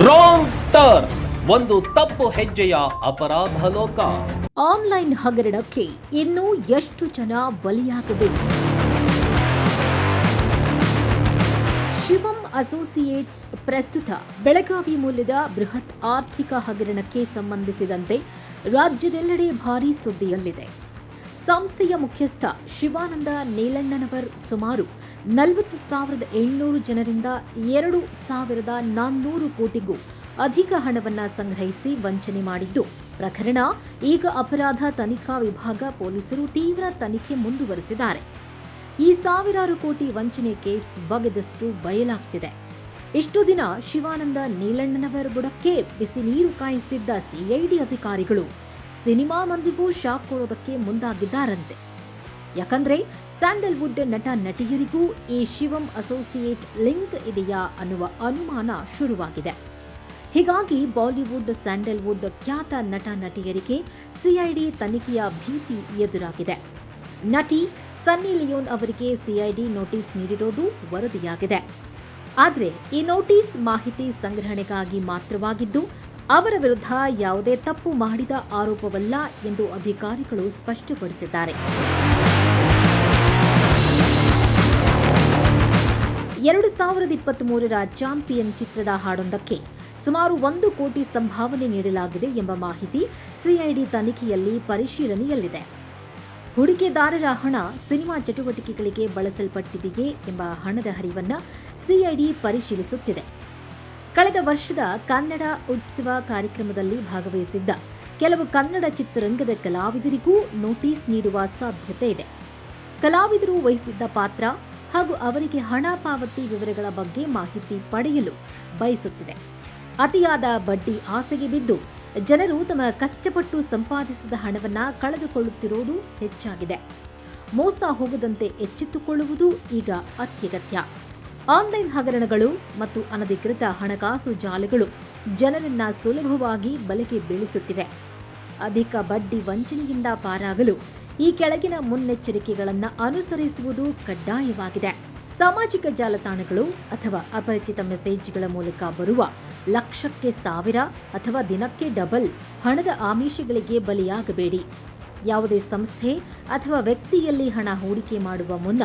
Wrong turn, ಒಂದು ತಪ್ಪು ಹೆಜ್ಜೆಯ ಅಪರಾಧ ಲೋಕ. ಆನ್ಲೈನ್ ಹಗರಣಕ್ಕೆ ಇನ್ನೂ ಎಷ್ಟು ಜನ ಬಲಿಯಾಗಬೇಕು? ಶಿವಂ ಅಸೋಸಿಯೇಟ್ಸ್ ಪ್ರಸ್ತುತ ಬೆಳಗಾವಿ ಮೂಲದ ಬೃಹತ್ ಆರ್ಥಿಕ ಹಗರಣಕ್ಕೆ ಸಂಬಂಧಿಸಿದಂತೆ ರಾಜ್ಯದೆಲ್ಲೆಡೆ ಭಾರೀ ಸುದ್ದಿಯಲ್ಲಿದೆ. ಸಂಸ್ಥೆಯ ಮುಖ್ಯಸ್ಥ ಶಿವಾನಂದ ನೀಲಣ್ಣನವರ್ ಸುಮಾರು 40,700 ಜನರಿಂದ 2,400 ಕೋಟಿಗೂ ಅಧಿಕ ಹಣವನ್ನು ಸಂಗ್ರಹಿಸಿ ವಂಚನೆ ಮಾಡಿದ್ದು ಪ್ರಕರಣ ಈಗ ಅಪರಾಧ ತನಿಖಾ ವಿಭಾಗ ಪೊಲೀಸರು ತೀವ್ರ ತನಿಖೆ ಮುಂದುವರೆಸಿದ್ದಾರೆ. ಈ ಸಾವಿರಾರು ಕೋಟಿ ವಂಚನೆ ಕೇಸ್ ಬಗೆದಷ್ಟು ಬಯಲಾಗ್ತಿದೆ. ಇಷ್ಟು ದಿನ ಶಿವಾನಂದ ನೀಲಣ್ಣನವರ್ ಬುಡಕ್ಕೆ ಬಿಸಿ ನೀರು ಕಾಯಿಸಿದ್ದ ಸಿಐಡಿ ಅಧಿಕಾರಿಗಳು ಸಿನಿಮಾ ಮಂದಿಗೂ ಶಾಕ್ ಕೊಡೋದಕ್ಕೆ ಮುಂದಾಗಿದ್ದಾರಂತೆ. ಯಾಕಂದ್ರೆ ಸ್ಯಾಂಡಲ್ವುಡ್ ನಟ ನಟಿಯರಿಗೂ ಈ ಶಿವಂ ಅಸೋಸಿಯೇಟ್ ಲಿಂಕ್ ಇದೆಯಾ ಅನ್ನುವ ಅನುಮಾನ ಶುರುವಾಗಿದೆ. ಹೀಗಾಗಿ ಬಾಲಿವುಡ್, ಸ್ಯಾಂಡಲ್ವುಡ್ ಖ್ಯಾತ ನಟ ನಟಿಯರಿಗೆ ಸಿಐಡಿ ತನಿಖೆಯ ಭೀತಿ ಎದುರಾಗಿದೆ. ನಟಿ ಸನ್ನಿ ಲಿಯೋನ್ ಅವರಿಗೆ ಸಿಐಡಿ ನೋಟಿಸ್ ನೀಡಿರೋದು ವರದಿಯಾಗಿದೆ. ಆದರೆ ಈ ನೋಟಿಸ್ ಮಾಹಿತಿ ಸಂಗ್ರಹಣೆಗಾಗಿ ಮಾತ್ರವಾಗಿದ್ದು ಅವರ ವಿರುದ್ಧ ಯಾವುದೇ ತಪ್ಪು ಮಾಡಿದ ಆರೋಪವಲ್ಲ ಎಂದು ಅಧಿಕಾರಿಗಳು ಸ್ಪಷ್ಟಪಡಿಸಿದ್ದಾರೆ. 2023ರ ಚಾಂಪಿಯನ್ ಚಿತ್ರದ ಹಾಡೊಂದಕ್ಕೆ ಸುಮಾರು 1 ಕೋಟಿ ಸಂಭಾವನೆ ನೀಡಲಾಗಿದೆ ಎಂಬ ಮಾಹಿತಿ ಸಿಐಡಿ ತನಿಖೆಯಲ್ಲಿ ಪರಿಶೀಲನೆಯಲ್ಲಿದೆ. ಹೂಡಿಕೆದಾರರ ಹಣ ಸಿನಿಮಾ ಚಟುವಟಿಕೆಗಳಿಗೆ ಬಳಸಲ್ಪಟ್ಟಿದೆಯೇ ಎಂಬ ಹಣದ ಹರಿವನ್ನು ಸಿಐಡಿ ಪರಿಶೀಲಿಸುತ್ತಿದೆ. ಕಳೆದ ವರ್ಷದ ಕನ್ನಡ ಉತ್ಸವ ಕಾರ್ಯಕ್ರಮದಲ್ಲಿ ಭಾಗವಹಿಸಿದ್ದ ಕೆಲವು ಕನ್ನಡ ಚಿತ್ರರಂಗದ ಕಲಾವಿದರಿಗೂ ನೋಟಿಸ್ ನೀಡುವ ಸಾಧ್ಯತೆ ಇದೆ. ಕಲಾವಿದರು ವಹಿಸಿದ್ದ ಪಾತ್ರ ಹಾಗೂ ಅವರಿಗೆ ಹಣ ಪಾವತಿ ವಿವರಗಳ ಬಗ್ಗೆ ಮಾಹಿತಿ ಪಡೆಯಲು ಬಯಸುತ್ತಿದೆ. ಅತಿಯಾದ ಬಡ್ಡಿ ಆಸೆಗೆ ಬಿದ್ದು ಜನರು ತಮ್ಮ ಕಷ್ಟಪಟ್ಟು ಸಂಪಾದಿಸಿದ ಹಣವನ್ನು ಕಳೆದುಕೊಳ್ಳುತ್ತಿರುವುದು ಹೆಚ್ಚಾಗಿದೆ. ಮೋಸ ಹೋಗದಂತೆ ಎಚ್ಚೆತ್ತುಕೊಳ್ಳುವುದು ಈಗ ಅತ್ಯಗತ್ಯ. ಆನ್ಲೈನ್ ಹಗರಣಗಳು ಮತ್ತು ಅನಧಿಕೃತ ಹಣಕಾಸು ಜಾಲಗಳು ಜನರನ್ನ ಸುಲಭವಾಗಿ ಬಲೆಗೆ ಬೀಳಿಸುತ್ತಿವೆ. ಅಧಿಕ ಬಡ್ಡಿ ವಂಚನೆಯಿಂದ ಪಾರಾಗಲು ಈ ಕೆಳಗಿನ ಮುನ್ನೆಚ್ಚರಿಕೆಗಳನ್ನು ಅನುಸರಿಸುವುದು ಕಡ್ಡಾಯವಾಗಿದೆ. ಸಾಮಾಜಿಕ ಜಾಲತಾಣಗಳು ಅಥವಾ ಅಪರಿಚಿತ ಮೆಸೇಜ್ಗಳ ಮೂಲಕ ಬರುವ ಲಕ್ಷಕ್ಕೆ 1000 ಅಥವಾ ದಿನಕ್ಕೆ ಡಬಲ್ ಹಣದ ಆಮಿಷಗಳಿಗೆ ಬಲಿಯಾಗಬೇಡಿ. ಯಾವುದೇ ಸಂಸ್ಥೆ ಅಥವಾ ವ್ಯಕ್ತಿಯಲ್ಲಿ ಹಣ ಹೂಡಿಕೆ ಮಾಡುವ ಮುನ್ನ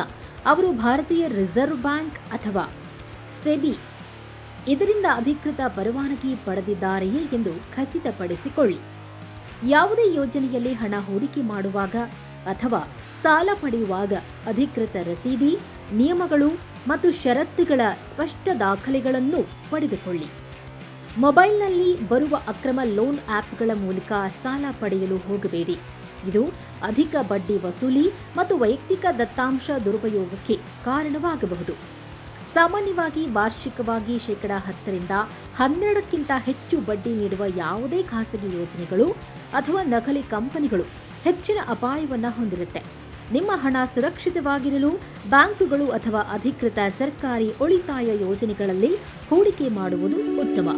ಅವರು ಭಾರತೀಯ ರಿಸರ್ವ್ ಬ್ಯಾಂಕ್ ಅಥವಾ ಸೆಬಿ ಇದರಿಂದ ಅಧಿಕೃತ ಪರವಾನಗಿ ಪಡೆದಿದ್ದಾರೆಯೇ ಎಂದು ಖಚಿತಪಡಿಸಿಕೊಳ್ಳಿ. ಯಾವುದೇ ಯೋಜನೆಯಲ್ಲಿ ಹಣ ಹೂಡಿಕೆ ಮಾಡುವಾಗ ಅಥವಾ ಸಾಲ ಪಡೆಯುವಾಗ ಅಧಿಕೃತ ರಸೀದಿ, ನಿಯಮಗಳು ಮತ್ತು ಷರತ್ತುಗಳ ಸ್ಪಷ್ಟ ದಾಖಲೆಗಳನ್ನು ಪಡೆದುಕೊಳ್ಳಿ. ಮೊಬೈಲ್ನಲ್ಲಿ ಬರುವ ಅಕ್ರಮ ಲೋನ್ ಆಪ್ಗಳ ಮೂಲಕ ಸಾಲ ಪಡೆಯಲು ಹೋಗಬೇಡಿ. ಇದು ಅಧಿಕ ಬಡ್ಡಿ ವಸೂಲಿ ಮತ್ತು ವೈಯಕ್ತಿಕ ದತ್ತಾಂಶ ದುರುಪಯೋಗಕ್ಕೆ ಕಾರಣವಾಗಬಹುದು. ಸಾಮಾನ್ಯವಾಗಿ ವಾರ್ಷಿಕವಾಗಿ 10% 12% ಹೆಚ್ಚು ಬಡ್ಡಿ ನೀಡುವ ಯಾವುದೇ ಖಾಸಗಿ ಯೋಜನೆಗಳು ಅಥವಾ ನಕಲಿ ಕಂಪನಿಗಳು ಹೆಚ್ಚಿನ ಅಪಾಯವನ್ನು ಹೊಂದಿರುತ್ತೆ. ನಿಮ್ಮ ಹಣ ಸುರಕ್ಷಿತವಾಗಿರಲು ಬ್ಯಾಂಕುಗಳು ಅಥವಾ ಅಧಿಕೃತ ಸರ್ಕಾರಿ ಉಳಿತಾಯ ಯೋಜನೆಗಳಲ್ಲಿ ಹೂಡಿಕೆ ಮಾಡುವುದು ಉತ್ತಮ.